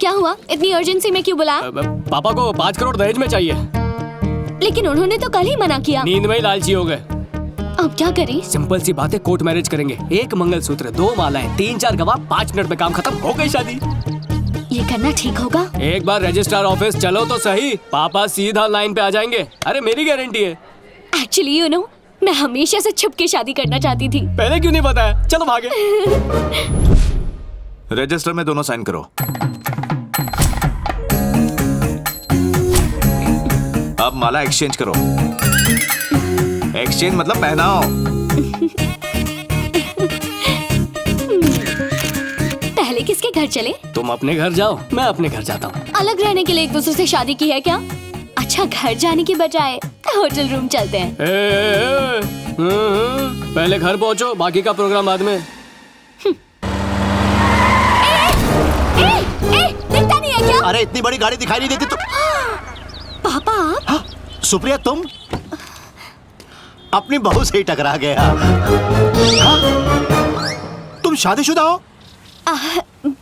क्या हुआ? इतनी अर्जेंसी में क्यों बुलाया? पापा को 5 करोड़ दहेज में चाहिए। लेकिन उन्होंने तो कल ही मना किया। नींद में ही लालची हो गए। अब क्या करें? सिंपल सी बात है, कोर्ट मैरिज करेंगे। 1 मंगलसूत्र, 2 मालाएं, 3-4 गवाह, 5 मिनट में काम खत्म, हो गई शादी। ये करना ठीक होगा? एक बार रजिस्ट्रार ऑफिस चलो तो सही, पापा सीधा लाइन पे आ जाएंगे। अरे मेरी गारंटी है। एक्चुअली यू नो, मैं हमेशा से छुप के शादी करना चाहती थी। पहले क्यों नहीं बताया? चलो भागे। रजिस्टर में दोनों साइन करो। अब माला एक्सचेंज करो। एक्सचेंज मतलब पहनाओ। पहले किसके घर चले? तुम अपने घर जाओ, मैं अपने घर जाता हूँ। अलग रहने के लिए एक दूसरे से शादी की है क्या? अच्छा, घर जाने की बजाय होटल रूम चलते हैं। पहले घर पहुँचो, बाकी का प्रोग्राम बाद में। दिखता नहीं है क्या? अरे इतनी बड़ी गाड़ी दिखाई नहीं देती तो? पापा आप? हाँ, सुप्रिया तुम अपनी बहू से ही टकरा गया। हाँ? तुम शादीशुदा हो?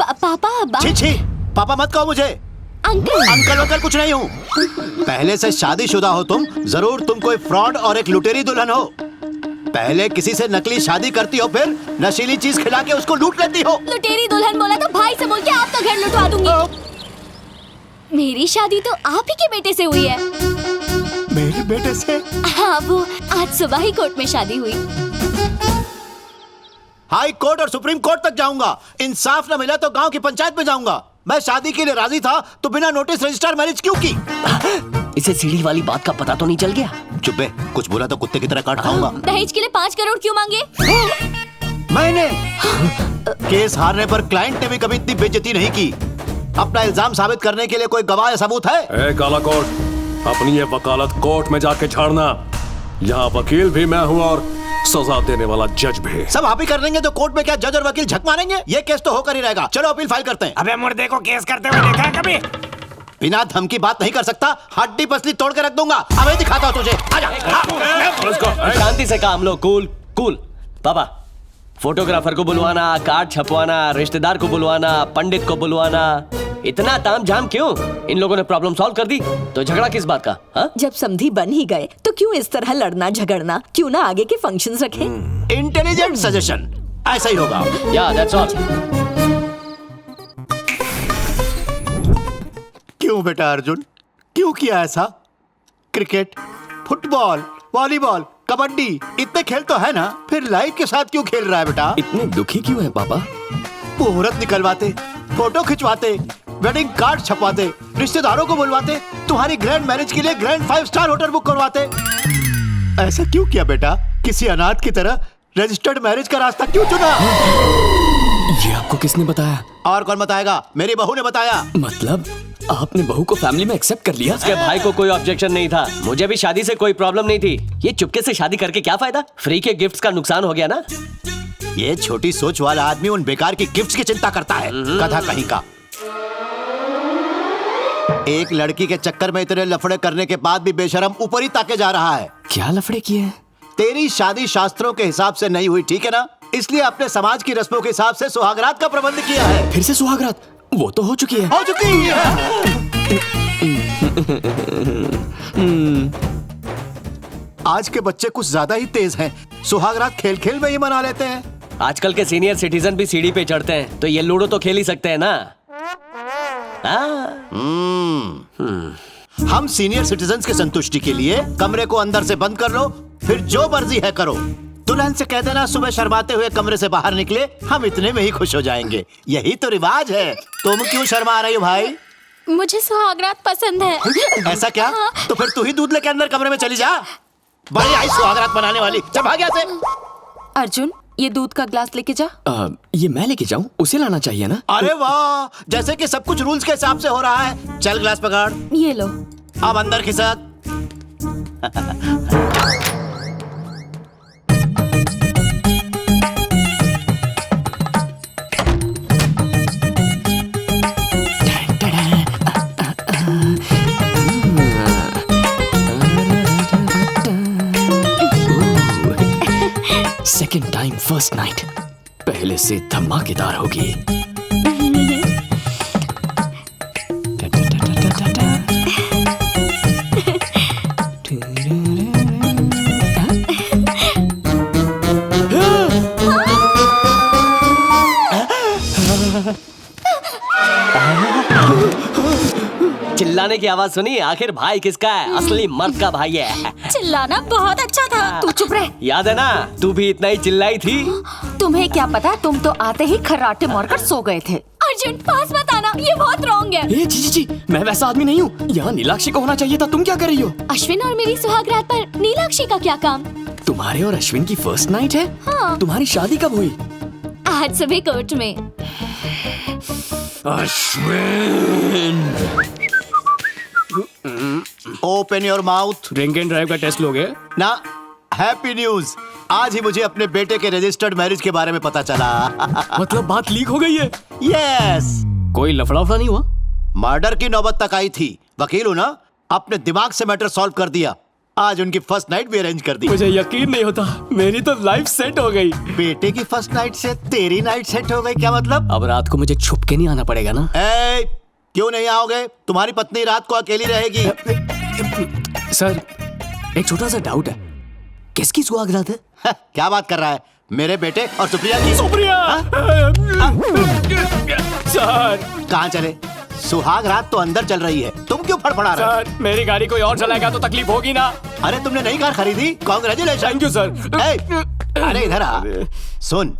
पापा छी छी, पापा मत कहो मुझे। अंकल। अंकल कुछ नहीं हूँ। पहले से शादीशुदा हो तुम, जरूर तुम कोई फ्रॉड और एक लुटेरी दुल्हन हो। पहले किसी से नकली शादी करती हो, फिर नशीली चीज खिला के उसको लूट लेती हो। लुटेरी दुल्हन बोला तो भाई से बोल के आपका घर लुटवा दूंगी। मेरी शादी तो आप ही के बेटे से हुई है। मेरे बेटे से? हाँ, वो आज सुबह ही कोर्ट में शादी हुई। हाई कोर्ट और सुप्रीम कोर्ट तक जाऊंगा। इंसाफ न मिला तो गांव की पंचायत में जाऊंगा। मैं शादी के लिए राजी था तो बिना नोटिस रजिस्टर मैरिज क्यों की? इसे सीढ़ी वाली बात का पता तो नहीं चल गया? चुप बे, कुछ बोला तो कुत्ते की तरह काट खाऊंगा। दहेज के लिए 5 करोड़ क्यों मांगे? मैंने केस हारने पर क्लाइंट ने भी कभी इतनी बेइज्जती नहीं की। अपना इल्जाम साबित करने के लिए कोई गवाह या सबूत है? ए काला कोट, अपनी ये वकालत कोर्ट में जाके झाड़ना। यहाँ वकील भी मैं हूँ और सजा देने वाला जज भी। सब आप ही कर लेंगे तो कोर्ट में क्या जज और वकील झक मारेंगे? ये केस तो होकर ही रहेगा। चलो अपील फाइल करते हैं। अबे मुर्दे को केस करते हुए देखा है कभी? बिना धमकी बात नहीं कर सकता। हड्डी पसली तोड़ के रख दूंगा। अब ये दिखाता हूँ तुझे। आजा। शांति से काम लो। Cool cool. पापा, फोटोग्राफर को बुलवाना, कार्ड छपवाना, रिश्तेदार को बुलवाना, पंडित को बुलवाना, इतना तामझाम क्यों? इन लोगों ने प्रॉब्लम सॉल्व कर दी तो झगड़ा किस बात का? हा? जब समधी बन ही गए तो क्यों इस तरह लड़ना झगड़ना? क्यों ना आगे के फंक्शंस रखें? इंटेलिजेंट सजेशन, ऐसा ही होगा। या दैट्स ऑल। क्यों बेटा अर्जुन, क्यों किया ऐसा? क्रिकेट, फुटबॉल, वॉलीबॉल, कबड्डी, इतने खेल तो है ना, फिर लाइफ के साथ क्यों खेल रहा है बेटा? इतने दुखी क्यों है पापा? मुहूर्त निकलवाते, फोटो खिंचवाते, वेडिंग कार्ड छपवाते, रिश्तेदारों को बुलवाते, तुम्हारी ग्रैंड मैरिज के लिए ग्रैंड 5 स्टार होटल बुक करवाते। ऐसा क्यों किया बेटा? किसी अनाथ की तरह रजिस्टर्ड मैरिज का रास्ता क्यों चुना? ये आपको किसने बताया? और कौन बताएगा? मेरी बहू ने बताया। मतलब आपने बहू को फैमिली में एक्सेप्ट कर लिया? उसके भाई को कोई ऑब्जेक्शन नहीं था, मुझे भी शादी से कोई प्रॉब्लम नहीं थी। ये चुपके से शादी करके क्या फायदा? फ्री के गिफ्ट्स का नुकसान हो गया ना। ये छोटी सोच वाला आदमी उन बेकार की गिफ्ट्स की चिंता करता है। कथा कहीं का। एक लड़की के चक्कर में इतने लफड़े करने के बाद भी बेशरम ऊपर ही ताके जा रहा है। क्या लफड़े किए हैं? तेरी शादी शास्त्रों के हिसाब से नहीं हुई, ठीक है ना? इसलिए अपने समाज की रस्मों के हिसाब से सुहागरात का प्रबंध किया है। फिर से सुहागरात? वो तो हो चुकी है। हो चुकी है। आज के बच्चे कुछ ज्यादा ही तेज हैं। सुहागरात खेल खेल में ही मना लेते हैं। आजकल के सीनियर सिटीजन भी सीढ़ी पे चढ़ते हैं, तो ये लूडो तो खेल ही सकते हैं ना। हम सीनियर सिटीजन्स की संतुष्टि के लिए कमरे को अंदर से बंद कर लो, फिर जो मर्जी है करो। दुल्हन से कह देना सुबह शर्माते हुए कमरे से बाहर निकले, हम इतने में ही खुश हो जाएंगे। यही तो रिवाज है। तुम क्यों शर्मा रही हो भाई? मुझे सुहागरात पसंद है। ऐसा क्या? तो फिर तू ही दूध लेके अंदर कमरे में चली जा। बड़ी आई सुहागरात बनाने वाली। चल भाग यहाँ से। अर्जुन, ये दूध का ग्लास लेके जा। ये मैं लेके जाऊं? उसे लाना चाहिए ना। अरे वाह, जैसे कि सब कुछ रूल्स के हिसाब से हो रहा है। चल ग्लास पकड़। ये लो। अब अंदर खिसक। सेकेंड टाइम फर्स्ट नाइट, पहले से धमाकेदार होगी। चिल्लाने की आवाज सुनी? आखिर भाई किसका है? असली मर्द का भाई है। चिल्लाना बहुत अच्छा था। तू चुप रह। याद है ना, तू भी इतना ही चिल्लाई थी। तुम्हें क्या पता, तुम तो आते ही खर्राटे मारकर सो गए थे। अर्जुन पास मत आना, ये बहुत रॉन्ग है। ए जी, मैं वैसा आदमी नहीं हूँ। यहाँ नीलाक्षी को होना चाहिए था। तुम क्या कर रही हो? अश्विन और मेरी सुहागरात पर नीलाक्षी का क्या काम? तुम्हारे और अश्विन की फर्स्ट नाइट है? हाँ। तुम्हारी शादी कब हुई? आज सुबह कोर्ट में। Ashwin, open your mouth. Drink and drive का टेस्ट लोगे? ना, हैप्पी न्यूज। आज ही मुझे अपने बेटे के रजिस्टर्ड मैरिज के बारे में पता चला। मतलब बात लीक हो गई है? यस। कोई लफड़ा उफड़ा नहीं हुआ? मर्डर की नौबत तक आई थी। वकील हो ना, अपने दिमाग से मैटर सॉल्व कर दिया। आज उनकी फर्स्ट नाइट भी अरेंज कर दी। मुझे यकीन नहीं होता, मेरी तो लाइफ सेट हो गई। बेटे की फर्स्ट नाइट से तेरी नाइट सेट हो गई, क्या मतलब? अब रात को मुझे छुप के नहीं आना पड़ेगा ना? क्यों नहीं आओगे? तुम्हारी पत्नी रात को अकेली रहेगी। सर, एक छोटा सा डाउट है, किसकी सुहागरात है? क्या बात कर रहा है? मेरे बेटे और सुप्रिया की। सुप्रिया! सर, कहाँ चले? सुहाग रात तो अंदर चल रही है, तुम क्यों फड़फड़ा रहे हो? सर, मेरी गाड़ी कोई और चलाएगा तो तकलीफ होगी ना? अरे तुमने नई कार खरीदी? कांग्रेचुलेशन। Thank you sir. अरे इधर आ, सुन,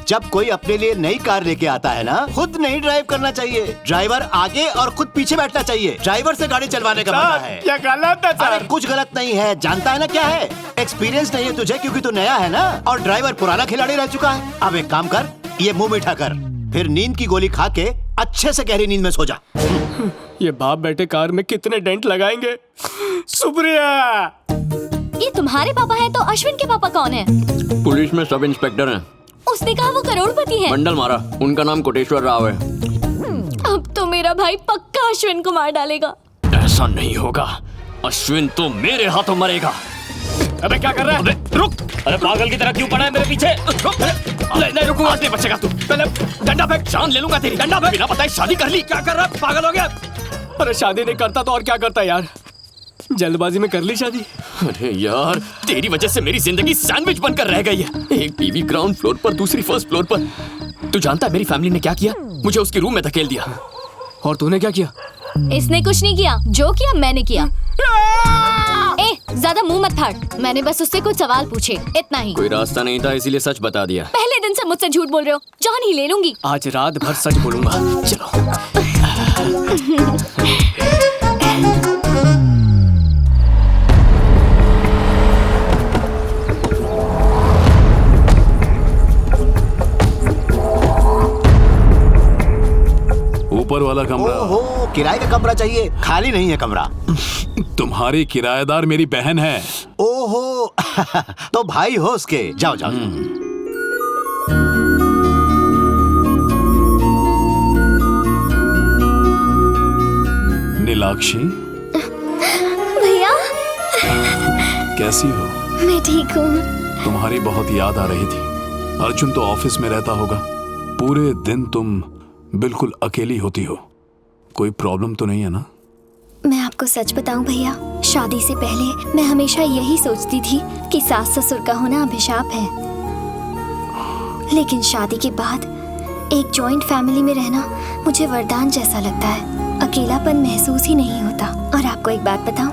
जब कोई अपने लिए नई कार लेके आता है ना, खुद नहीं ड्राइव करना चाहिए। ड्राइवर आगे और खुद पीछे बैठना चाहिए। ड्राइवर से गाड़ी चलवाने का मजा है। क्या गलत है अरे सर? कुछ गलत नहीं है, जानता है ना क्या है? एक्सपीरियंस नहीं है तुझे क्योंकि तू नया है ना, और ड्राइवर पुराना खिलाड़ी रह चुका है। अब एक काम कर, ये मुंह मीठा कर, फिर नींद की गोली खा के अच्छे से गहरी नींद में सो जा। ये बाप बेटे कार में कितने डेंट लगाएंगे? सुप्रिया! ये तुम्हारे पापा है तो अश्विन के पापा कौन है? पुलिस में सब इंस्पेक्टर हैं। उसने कहा वो करोड़पति है। बंडल मारा, उनका नाम कोटेश्वर राव है। अब तो मेरा भाई पक्का अश्विन को मार डालेगा। ऐसा नहीं होगा, अश्विन तो मेरे हाथों मरेगा। अबे क्या कर रहा है? रुक! अरे पागल की तरह क्यों पड़ा है मेरे पीछे? रुक! नहीं रुकूंगा, नहीं बचेगा तू। पहले डंडा फेंक, जान ले लूंगा तेरी। डंडा फेंक। बिना बताए शादी कर ली, क्या कर रहा है? पागल हो गया? अरे शादी नहीं करता तो और क्या करता यार? जल्दबाजी में कर ली शादी। अरे यार, तेरी वजह से मेरी जिंदगी सैंडविच बनकर रह गई है। एक बीवी ग्राउंड फ्लोर पर, दूसरी फर्स्ट फ्लोर पर। तू जानता है मेरी फैमिली ने क्या किया? मुझे उसके रूम में धकेल दिया। और तूने क्या किया? इसने कुछ नहीं किया, जो किया मैंने किया। ज्यादा मुंह मत फाड़, मैंने बस उससे कुछ सवाल पूछे, इतना ही। कोई रास्ता नहीं था इसीलिए सच बता दिया। पहले दिन से मुझसे झूठ बोल रहे हो, जान ही ले लूंगी। आज रात भर सच बोलूंगा। चलो। ऊपर वाला कमरा। ओहो, किराए का कमरा चाहिए? खाली नहीं है कमरा। तुम्हारी किराएदार मेरी बहन है। ओहो, तो भाई हो उसके। जाओ जाओ। नीलाक्षी, भैया, कैसी हो? मैं ठीक हूँ। तुम्हारी बहुत याद आ रही थी। अर्जुन तो ऑफिस में रहता होगा। पूरे दिन तुम बिल्कुल अकेली होती हो। कोई प्रॉब्लम तो नहीं है ना? मैं आपको सच बताऊं भैया, शादी से पहले मैं हमेशा यही सोचती थी कि सास ससुर का होना अभिशाप है, लेकिन शादी के बाद एक जॉइंट फैमिली में रहना मुझे वरदान जैसा लगता है। अकेलापन महसूस ही नहीं होता। और आपको एक बात बताऊं,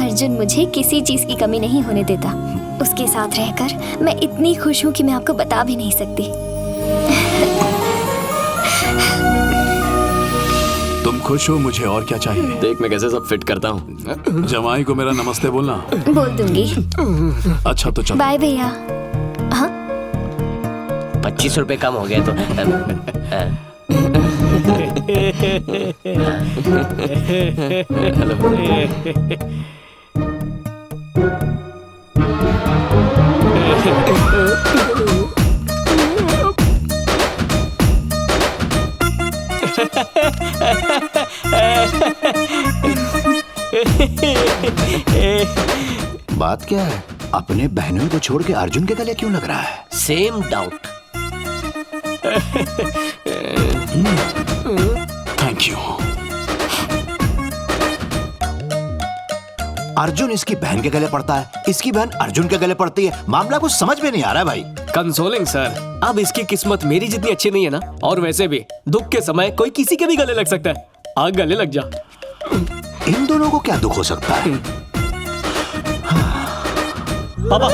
अर्जुन मुझे किसी चीज की कमी नहीं होने देता। उसके साथ रहकर मैं इतनी खुश हूँ कि मैं आपको बता भी नहीं सकती। तुम खुश हो, मुझे और क्या चाहिए? देख मैं कैसे सब फिट करता हूँ। जमाई को मेरा नमस्ते बोलना। बोल दूंगी। अच्छा तो चलो। बाय भैया। हाँ, 25 रुपए कम हो गए तो। बात क्या है? अपने बहनों को छोड़ के अर्जुन के गले क्यों लग रहा है? Same doubt. Thank you. Arjun इसकी बहन के गले पड़ता है, इसकी बहन अर्जुन के गले पड़ती है। मामला कुछ समझ में नहीं आ रहा है भाई। कंसोलिंग सर, अब इसकी किस्मत मेरी जितनी अच्छी नहीं है ना। और वैसे भी दुख के समय कोई किसी के भी गले लग सकता है। आग गले लग जा। इन दोनों को क्या दुख हो सकता है? पापा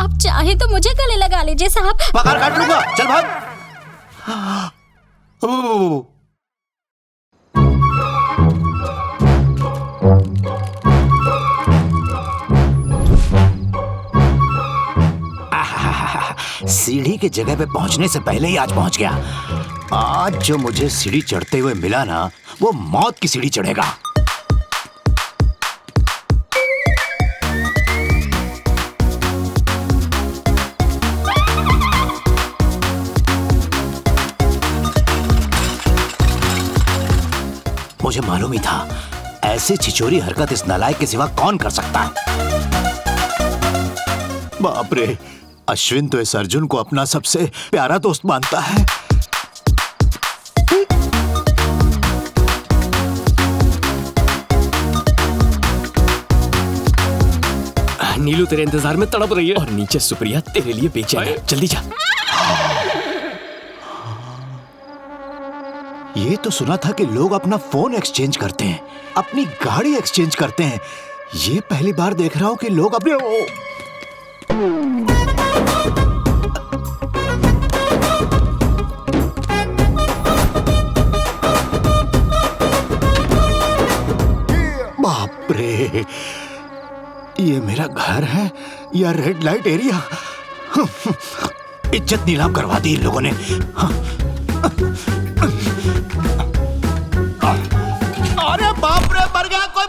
आप चाहे तो मुझे गले लगा लीजिए साहब। पगार काट लूंगा, चल भाग। सीढ़ी की जगह पे पहुंचने से पहले ही आज पहुंच गया। आज जो मुझे सीढ़ी चढ़ते हुए मिला ना, वो मौत की सीढ़ी चढ़ेगा। मुझे मालूम ही था, ऐसी छिचोरी हरकत इस नालायक के सिवा कौन कर सकता है। बाप रे, अश्विन तो इस अर्जुन को अपना सबसे प्यारा दोस्त मानता है। नीलू तेरे इंतजार में तड़प रही है और नीचे सुप्रिया तेरे लिए बेचैन है। जल्दी जा। ये तो सुना था कि लोग अपना फोन एक्सचेंज करते हैं, अपनी गाड़ी एक्सचेंज करते हैं। ये पहली बार देख रहा हूं कि लोग अपने बाप रे, ये मेरा घर है या रेड लाइट एरिया? इज्जत नीलाम करवा दी इन लोगों ने। अरे बाप रे, मर गया कोई।